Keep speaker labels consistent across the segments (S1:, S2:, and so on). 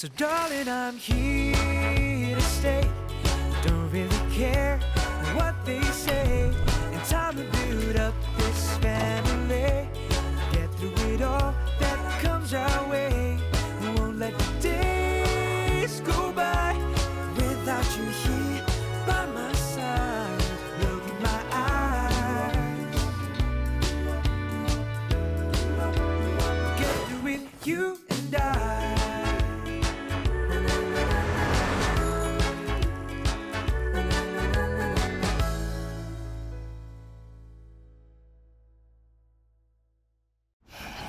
S1: So darling, I'm here to stay. Don't really care what they say. And time to build up this family. Get through it all that comes our way. We won't let the days go by without you here by my side. Look in my eyes. Get through it, you and I.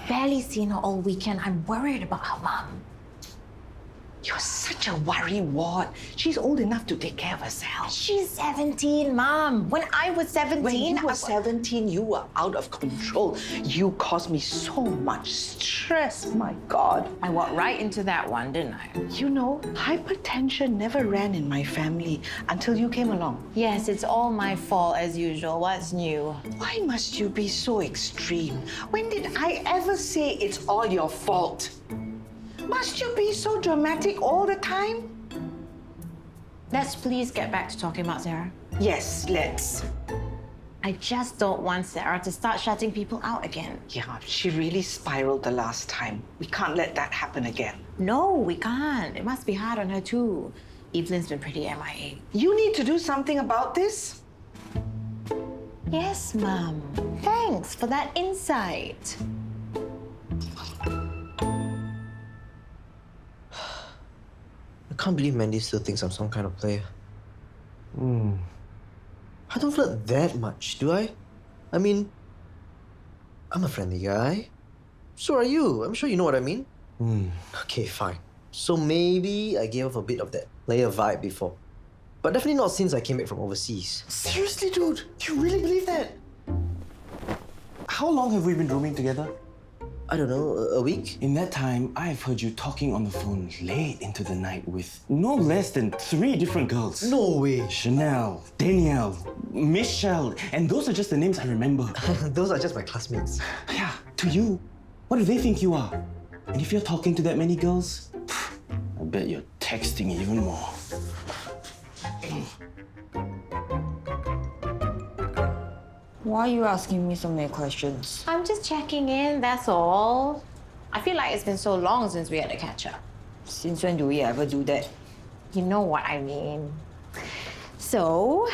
S2: Barely seen her all weekend. I'm worried about her, Mom.
S3: You're such a worrywart. She's old enough to take care of herself.
S2: She's 17, Mom. When I was 17...
S3: When you were 17, you were out of control. You caused me so much stress, my God.
S2: I walked right into that one, didn't I?
S3: You know, hypertension never ran in my family until you came along.
S2: Yes, it's all my fault as usual. What's new?
S3: Why must you be so extreme? When did I ever say it's all your fault? Must you be so dramatic all the time?
S2: Let's please get back to talking about Sarah.
S3: Yes, let's.
S2: I just don't want Sarah to start shutting people out again.
S3: Yeah, she really spiraled the last time. We can't let that happen again.
S2: No, we can't. It must be hard on her too. Evelyn's been pretty MIA.
S3: You need to do something about this.
S2: Yes, Mom. Thanks for that insight.
S4: I can't believe Mandy still thinks I'm some kind of player. I don't flirt that much, do I? I mean, I'm a friendly guy. So are you. I'm sure you know what I mean. Okay, fine. So maybe I gave off a bit of that player vibe before. But definitely not since I came back from overseas.
S5: Seriously, dude? You really believe that? How long have we been rooming together?
S4: I don't know, a week?
S5: In that time, I've heard you talking on the phone late into the night with no less than 3 different girls.
S4: No way.
S5: Chanel, Danielle, Michelle, and those are just the names I remember.
S4: Those are just my classmates.
S5: Yeah, to you, what do they think you are? And if you're talking to that many girls, I bet you're texting even more.
S6: Why are you asking me so many questions?
S2: I'm just checking in, that's all. I feel like it's been so long since we had a catch-up.
S6: Since when do we ever do that?
S2: You know what I mean. So,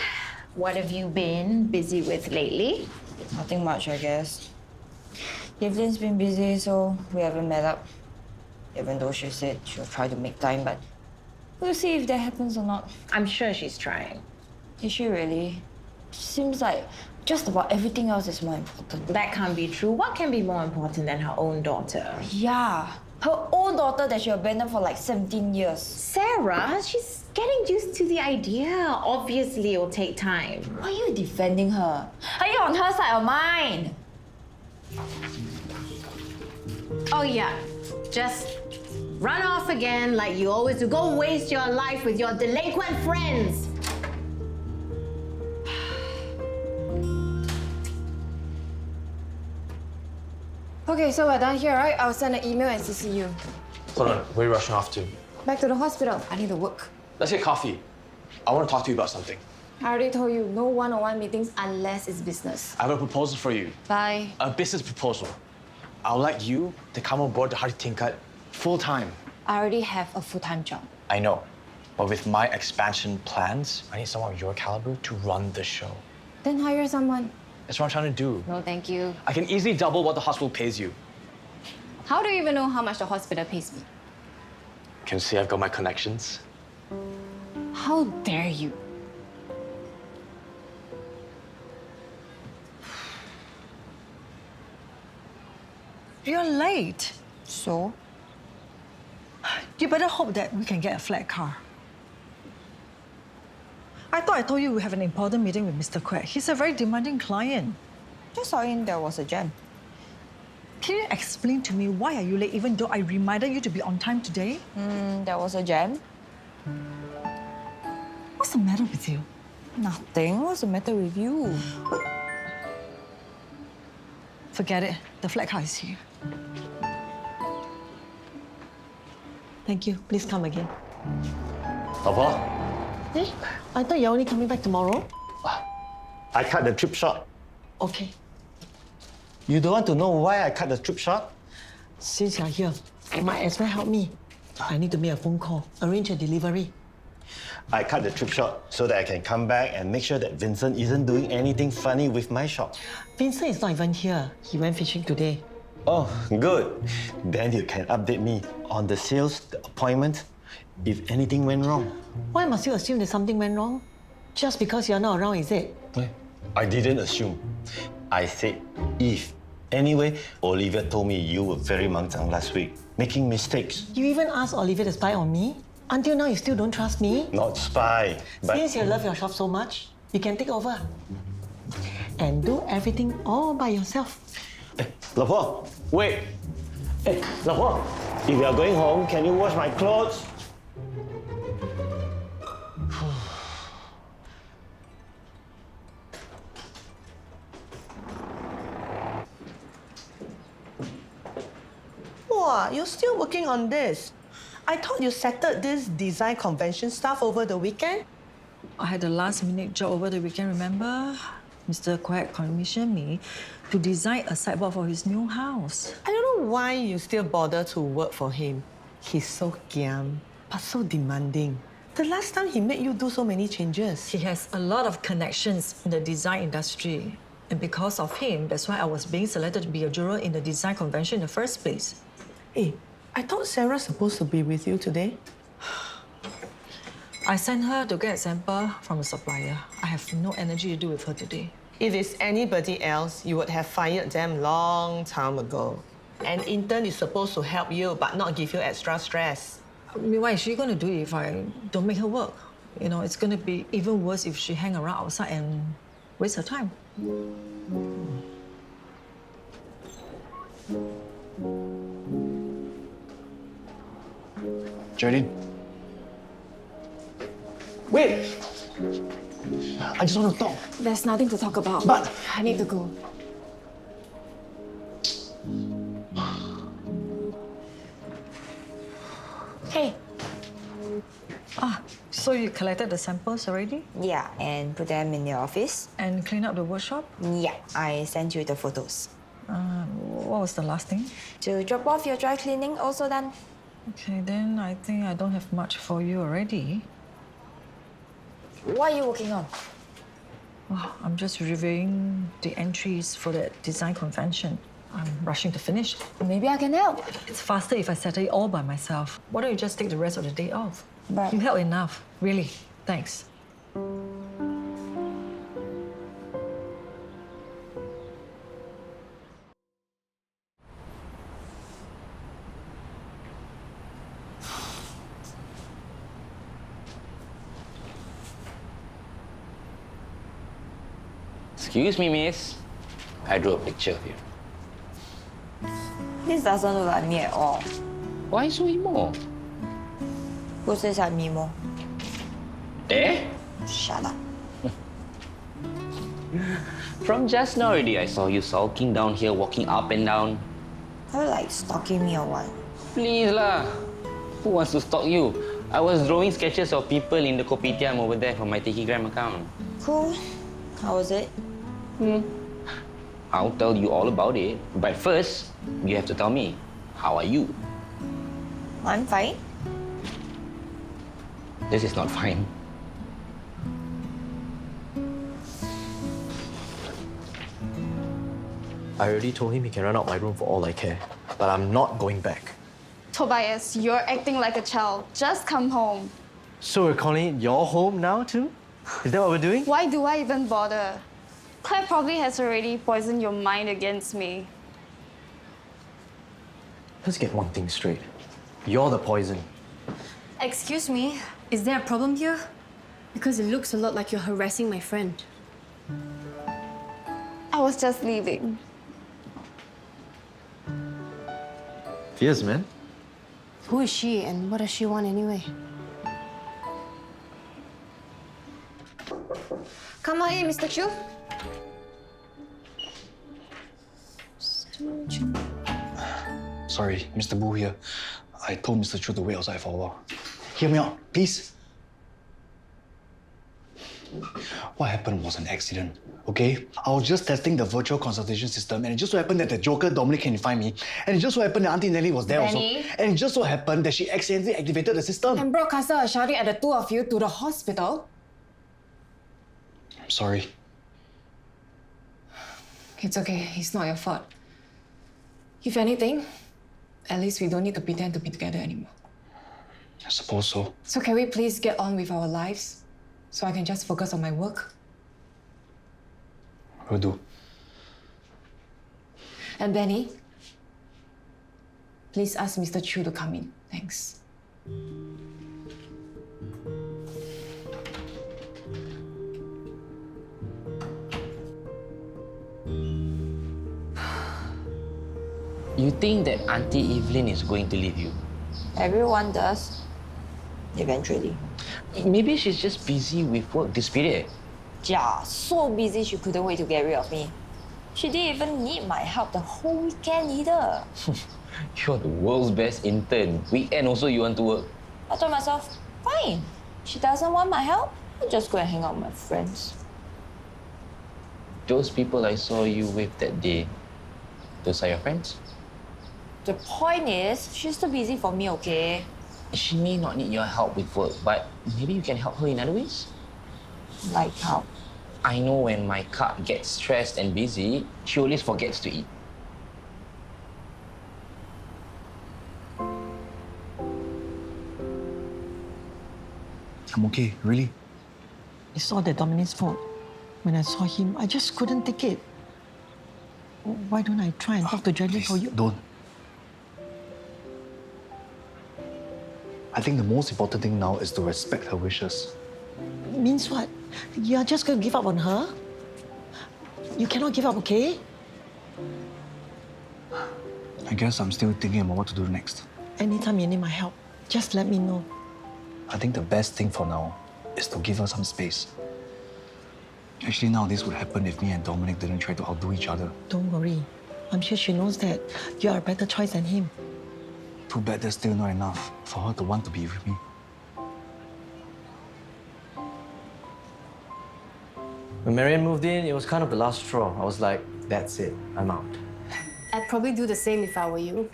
S2: what have you been busy with lately?
S6: Nothing much, I guess. Evelyn's been busy, so we haven't met up. Even though she said she'll try to make time, but we'll see if that happens or not.
S2: I'm sure she's trying.
S6: Is she really? Seems like just about everything else is more important.
S2: That can't be true. What can be more important than her own daughter?
S6: Yeah, her own daughter that she abandoned for like 17 years.
S2: Sarah, she's getting used to the idea. Obviously, it'll take time.
S6: Why are you defending her? Are you on her side or mine?
S2: Oh yeah, just run off again like you always do. Go waste your life with your delinquent friends.
S7: Okay, so we're done here, right? I'll send an email and CC you.
S8: Hold on, where are you rushing off to?
S7: Back to the hospital. I need to work.
S8: Let's get coffee. I want to talk to you about something.
S7: I already told you, no one-on-one meetings unless it's business.
S8: I have a proposal for you.
S7: Bye.
S8: A business proposal. I would like you to come on board the Hari Tingkat full-time.
S7: I already have a full-time job.
S8: I know, but with my expansion plans, I need someone of your caliber to run the show.
S7: Then hire someone.
S8: That's what I'm trying to do.
S7: No, thank you.
S8: I can easily double what the hospital pays you.
S7: How do you even know how much the hospital pays me?
S8: Can see I've got my connections.
S7: How dare you?
S9: You're late.
S6: So?
S9: You better hope that we can get a flat car. I thought I told you we have an important meeting with Mr. Quek. He's a very demanding client.
S6: Just saw in there was a jam.
S9: Can you explain to me why are you late even though I reminded you to be on time today?
S6: There was a jam.
S9: What's the matter with you?
S6: Nothing. What's the matter with you?
S9: Forget it. The flat car is here. Thank you. Please come again.
S5: Papa,
S9: Eh? I thought you're only coming back tomorrow.
S5: I cut the trip short.
S9: Okay.
S5: You don't want to know why I cut the trip short?
S9: Since you're here, you might as well help me. I need to make a phone call, arrange a delivery.
S5: I cut the trip short so that I can come back and make sure that Vincent isn't doing anything funny with my shop.
S9: Vincent is not even here. He went fishing today.
S5: Oh, good. Then you can update me on the sales, the appointment, if anything went wrong.
S9: Why must you assume that something went wrong? Just because you're not around, is it?
S5: I didn't assume. I said if. Anyway, Olivia told me you were very mangzang last week, making mistakes.
S9: You even asked Olivia to spy on me? Until now, you still don't trust me?
S5: Not spy, but...
S9: Since you love your shop so much, you can take over. And do everything all by yourself.
S5: Hey, Lapo, wait. Hey, Lapo, if you are going home, can you wash my clothes?
S10: Wow, you're still working on this. I thought you settled this design convention stuff over the weekend.
S9: I had a last-minute job over the weekend, remember? Mr. Quack commissioned me to design a sideboard for his new house.
S10: I don't know why you still bother to work for him. He's so giam, but so demanding. The last time he made you do so many changes.
S9: He has a lot of connections in the design industry. And because of him, that's why I was being selected to be a juror in the design convention in the first place.
S10: Hey, I thought Sarah's supposed to be with you today.
S9: I sent her to get a sample from a supplier. I have no energy to do with her today.
S10: If it's anybody else, you would have fired them long time ago. An intern is supposed to help you, but not give you extra stress.
S9: I mean, what is she going to do if I don't make her work? You know, it's going to be even worse if she hang around outside and waste her time.
S8: Geraldine. Wait! I just want to talk.
S7: There's nothing to talk about.
S8: But...
S7: I need to go. Hey.
S9: So you collected the samples already?
S6: Yeah, and put them in your office.
S9: And clean up the workshop?
S6: Yeah, I sent you the photos.
S9: What was the last thing?
S6: To drop off your dry cleaning, also done.
S9: Okay, then I think I don't have much for you already.
S6: What are you working on?
S9: Oh, I'm just reviewing the entries for the design convention. I'm rushing to finish.
S6: Maybe I can help.
S9: It's faster if I settle it all by myself. Why don't you just take the rest of the day off?
S6: But...
S9: You help enough, really. Thanks.
S11: Excuse me, miss. I drew a picture of you.
S6: This doesn't look like me at all.
S11: Why so emo?
S6: Who says I'm emo?
S11: Eh?
S6: Shut up.
S11: From just now already, I saw you sulking down here, walking up and down.
S6: Are you like stalking me or what?
S11: Please lah. Who wants to stalk you? I was drawing sketches of people in the kopitiam over there from my Tikigram account.
S6: Cool. How was it?
S11: I'll tell you all about it. But first, you have to tell me, how are you?
S6: I'm fine.
S11: This is not fine.
S4: I already told him he can run out my room for all I care. But I'm not going back.
S7: Tobias, you're acting like a child. Just come home.
S4: So we're calling it your home now too? Is that what we're doing?
S7: Why do I even bother? Claire probably has already poisoned your mind against me.
S4: Let's get one thing straight. You're the poison.
S7: Excuse me, is there a problem here? Because it looks a lot like you're harassing my friend. I was just leaving.
S4: Fierce, man.
S7: Who is she and what does she want anyway? Come on in, Mr. Chu.
S8: Sorry, Mr. Boo here. I told Mr. Chu to wait outside for a while. Hear me out, please. What happened was an accident, okay? I was just testing the virtual consultation system, and it just so happened that the Joker Dominic came to find me, and it just so happened that Auntie Nelly was there
S6: Benny?
S8: also. And it just so happened that she accidentally activated the system.
S6: And broadcaster are shouting at the two of you to the hospital.
S8: I'm sorry.
S6: It's okay. It's not your fault. If anything, at least we don't need to pretend to be together anymore.
S8: I suppose so.
S6: So can we please get on with our lives so I can just focus on my work?
S8: Will do.
S6: And Benny, please ask Mr. Chu to come in. Thanks.
S11: You think that Auntie Evelyn is going to leave you?
S6: Everyone does. Eventually.
S11: Maybe she's just busy with work this period.
S6: Yeah, so busy she couldn't wait to get rid of me. She didn't even need my help the whole weekend either.
S11: You're the world's best intern. Weekend also you want to work.
S6: I told myself, fine. She doesn't want my help. I'll just go and hang out with my friends.
S11: Those people I saw you with that day, those are your friends?
S6: The point is, she's too busy for me, okay?
S11: She may not need your help with work, but maybe you can help her in other ways.
S6: Like how?
S11: I know when my cat gets stressed and busy, she always forgets to eat.
S8: I'm okay, really.
S9: It's all that Dominic's fault. When I saw him, I just couldn't take it. Why don't I try and talk to Geraldine for you?
S8: Don't. I think the most important thing now is to respect her wishes.
S9: Means what? You're just going to give up on her? You cannot give up, okay?
S8: I guess I'm still thinking about what to do next.
S9: Anytime you need my help, just let me know.
S8: I think the best thing for now is to give her some space. Actually, now this would happen if me and Dominic didn't try to outdo each other.
S9: Don't worry. I'm sure she knows that you are a better choice than him.
S8: Too bad that's still not enough for her to want to be with me.
S4: When Marianne moved in, it was kind of the last straw. I was like, that's it, I'm out.
S7: I'd probably do the same if I were you.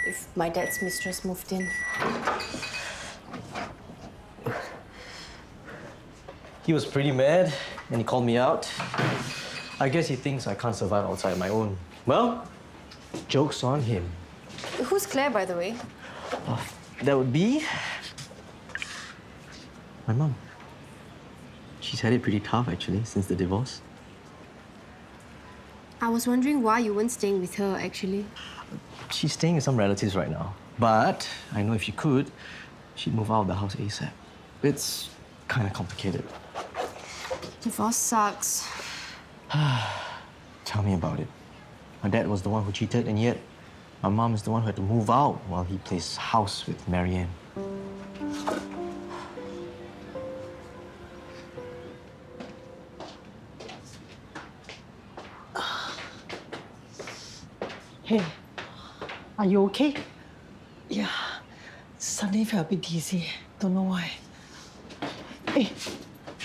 S7: If my dad's mistress moved in.
S4: He was pretty mad, and he called me out. I guess he thinks I can't survive outside my own. Well, joke's on him.
S7: Who's Claire, by the way?
S4: That would be my mum. She's had it pretty tough, actually, since the divorce.
S7: I was wondering why you weren't staying with her, actually.
S4: She's staying with some relatives right now. But I know if she could, she'd move out of the house ASAP. It's kind of complicated.
S7: Divorce sucks.
S4: Tell me about it. My dad was the one who cheated, and yet my mom is the one who had to move out while he plays house with Marianne.
S9: Hey, are you okay? Yeah, suddenly felt a bit dizzy. Don't know why.
S10: Hey,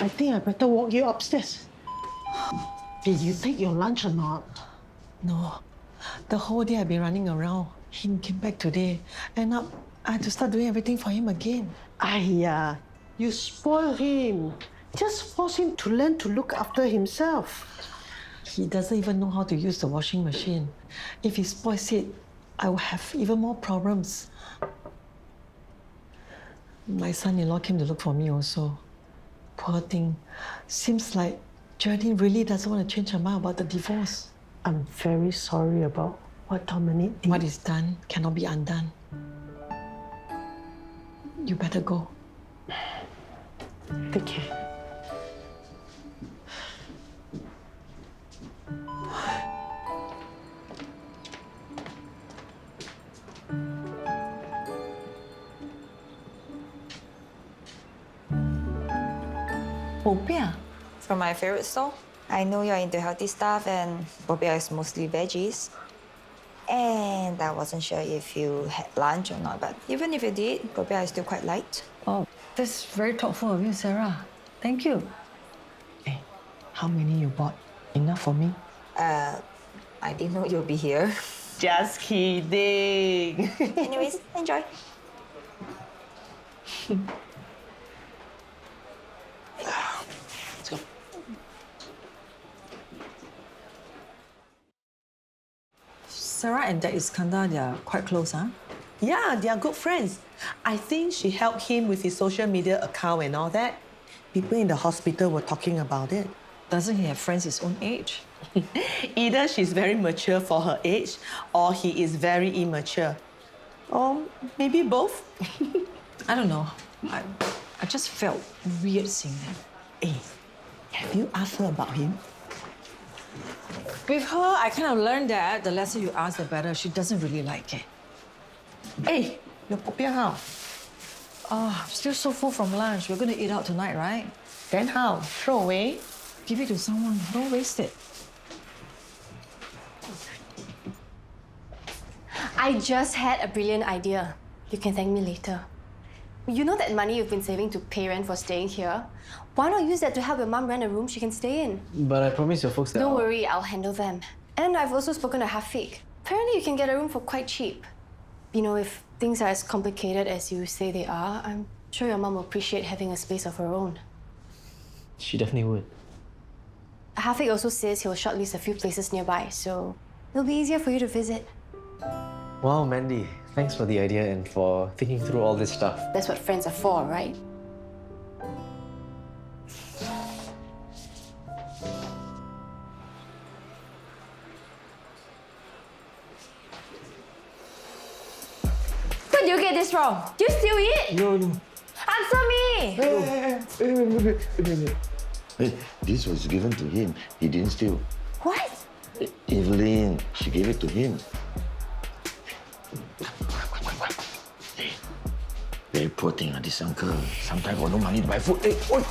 S10: I think I better walk you upstairs. Did you take your lunch or not?
S9: No, the whole day I've been running around. He came back today. End up, I had to start doing everything for him again.
S10: Aiyah, you spoil him. Just force him to learn to look after himself.
S9: He doesn't even know how to use the washing machine. If he spoils it, I will have even more problems. My son-in-law came to look for me also. Poor thing. Seems like Geraldine really doesn't want to change her mind about the divorce.
S10: I'm very sorry about what Dominic did.
S9: What is done cannot be undone. You better go.
S10: Take care.
S6: Popiah? From my favorite store. I know you're into healthy stuff and popiah is mostly veggies. And I wasn't sure if you had lunch or not, but even if you did, probably I still quite light.
S9: Oh, that's very thoughtful of you, Sarah. Thank you. Hey, how many you bought? Enough for me?
S6: I didn't know you'll be here.
S10: Just kidding.
S6: Anyways, enjoy.
S8: Let's go.
S9: Sarah and Dad Iskandar, they are quite close, huh?
S10: Yeah, they are good friends. I think she helped him with his social media account and all that. People in the hospital were talking about it.
S9: Doesn't he have friends his own age?
S10: Either she's very mature for her age, or he is very immature. Or maybe both.
S9: I don't know. I just felt weird seeing them.
S10: Hey, have you asked her about him?
S9: With her, I kind of learned that the lesser you ask, the better. She doesn't really like it.
S10: Hey, your popiah how?
S9: Oh, I'm still so full from lunch. We're going to eat out tonight, right?
S10: Then how? Throw away?
S9: Give it to someone. Don't waste it.
S7: I just had a brilliant idea. You can thank me later. You know that money you've been saving to pay rent for staying here? Why not use that to help your mum rent a room she can stay in?
S4: But I promise your folks that
S7: Don't worry, I'll handle them. And I've also spoken to Hafiq. Apparently you can get a room for quite cheap. You know, if things are as complicated as you say they are, I'm sure your mum will appreciate having a space of her own.
S4: she definitely would.
S7: Hafiq also says he'll shortlist a few places nearby, so it'll be easier for you to visit.
S4: Wow, Mandy. Thanks for the idea and for thinking through all this stuff.
S7: That's what friends are for, right? Where do you get this from? Do you steal it?
S5: No.
S7: Answer me!
S5: Hey, this was given to him. He didn't steal.
S7: What?
S5: Evelyn, she gave it to him. Hey, very poor thing, this uncle. Sometimes got no money to buy food. Hey, oi!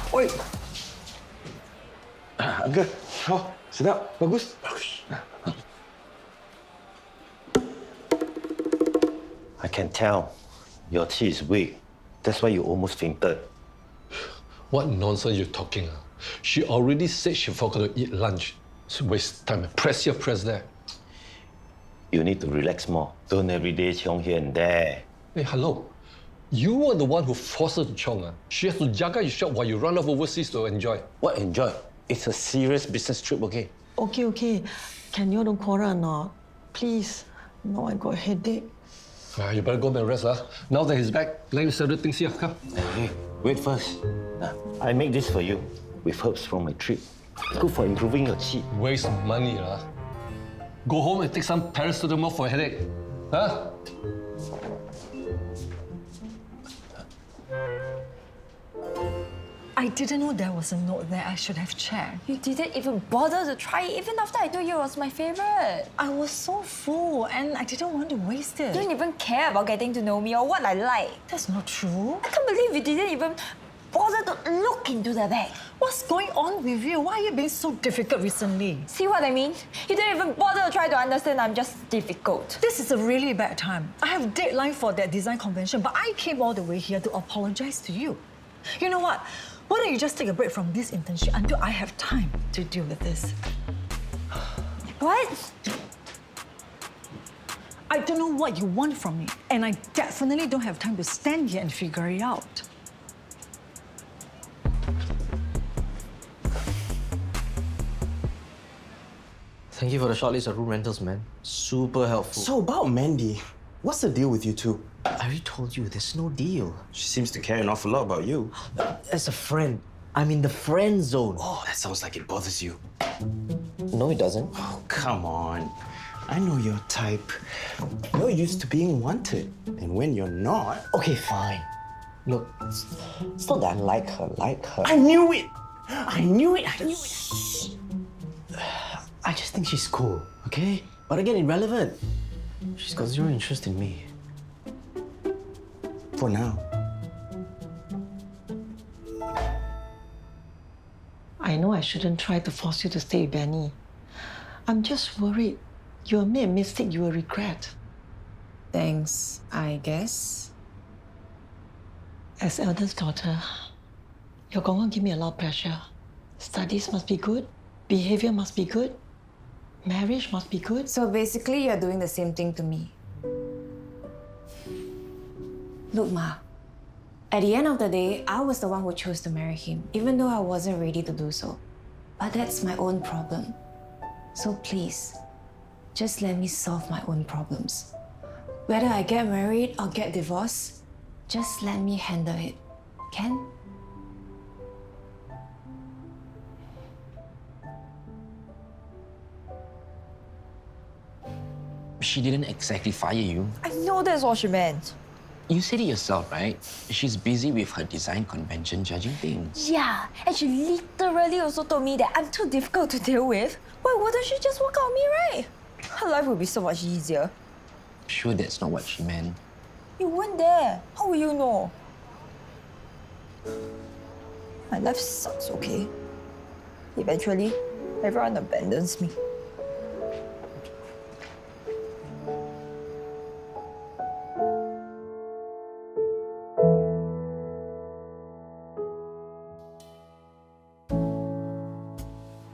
S5: Uncle, how? Sedap? Bagus? Bagus. I can tell. Your tea is weak. That's why you almost fainted.
S12: What nonsense you're talking? She already said she forgot to eat lunch. It's a waste of time. Press here, press there.
S5: You need to relax more. Don't every day chiong here and there.
S12: Hey, hello. You were the one who forced her to chong. She has to jaga your shop while you run off overseas to enjoy.
S5: What enjoy? It's a serious business trip, okay?
S9: Okay. Can you don't quarrel or not? Please. No, I got a headache.
S12: You better go and rest. Now that he's back, let me settle things here. Come.
S5: Hey, wait first. I make this for you with herbs from my trip. Good for improving your qi.
S12: Waste money. Go home and take some paracetamol for a headache. Huh?
S9: I didn't know there was a note there. I should have checked.
S6: You didn't even bother to try it, even after I told you it was my favorite.
S9: I was so full and I didn't want to waste it.
S6: You didn't even care about getting to know me or what I like.
S9: That's not true.
S6: I can't believe you didn't even bother to look into the bag.
S9: What's going on with you? Why are you being so difficult recently?
S6: See what I mean? You didn't even bother to try to understand I'm just difficult.
S9: This is a really bad time. I have a deadline for that design convention, but I came all the way here to apologize to you. You know what? Why don't you just take a break from this internship until I have time to deal with this?
S6: What?
S9: I don't know what you want from me, and I definitely don't have time to stand here and figure it out.
S4: Thank you for the shortlist of room rentals, man. Super helpful.
S13: So about Mandy, what's the deal with you two?
S4: I already told you, there's no deal.
S13: She seems to care an awful lot about you.
S4: As a friend, I'm in the friend zone.
S13: Oh, that sounds like it bothers you.
S4: No, it doesn't.
S13: Oh, come on. I know your type. You're used to being wanted. And when you're not...
S4: Okay, fine. Look, it's not that I like her.
S13: I knew it! I knew it!
S4: I just think she's cool, okay? But again, irrelevant. She's got zero interest in me.
S13: For now.
S9: I know I shouldn't try to force you to stay with Benny. I'm just worried
S10: You will make a mistake you will regret.
S6: Thanks, I guess.
S10: As eldest daughter, your gong give me a lot of pressure. Studies must be good, behavior must be good, marriage must be good.
S6: So basically, you're doing the same thing to me. Look, Ma. At the end of the day, I was the one who chose to marry him, even though I wasn't ready to do so. But that's my own problem. So please, just let me solve my own problems. Whether I get married or get divorced, just let me handle it. Can?
S13: She didn't exactly fire you.
S6: I know that's what she meant.
S13: You said it yourself, right? She's busy with her design convention judging things.
S6: Yeah, and she literally also told me that I'm too difficult to deal with. Why wouldn't she just work out on me, right? Her life would be so much easier.
S13: Sure, that's not what she meant.
S6: You weren't there. How will you know? My life sucks, okay? Eventually, everyone abandons me.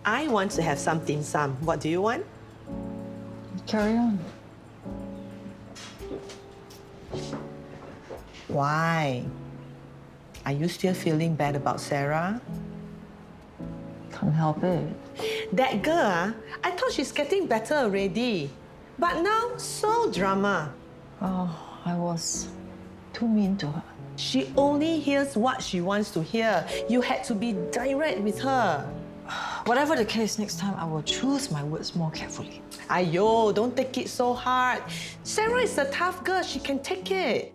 S10: I want to have some dim sum. What do you want?
S9: Carry on.
S10: Why? Are you still feeling bad about Sarah?
S9: Can't help it.
S10: That girl, I thought she's getting better already. But now, so drama.
S9: Oh, I was too mean to her.
S10: She only hears what she wants to hear. You had to be direct with her.
S9: Whatever the case, next time I will choose my words more carefully.
S10: Ayo, don't take it so hard. Sarah is a tough girl. She can take it.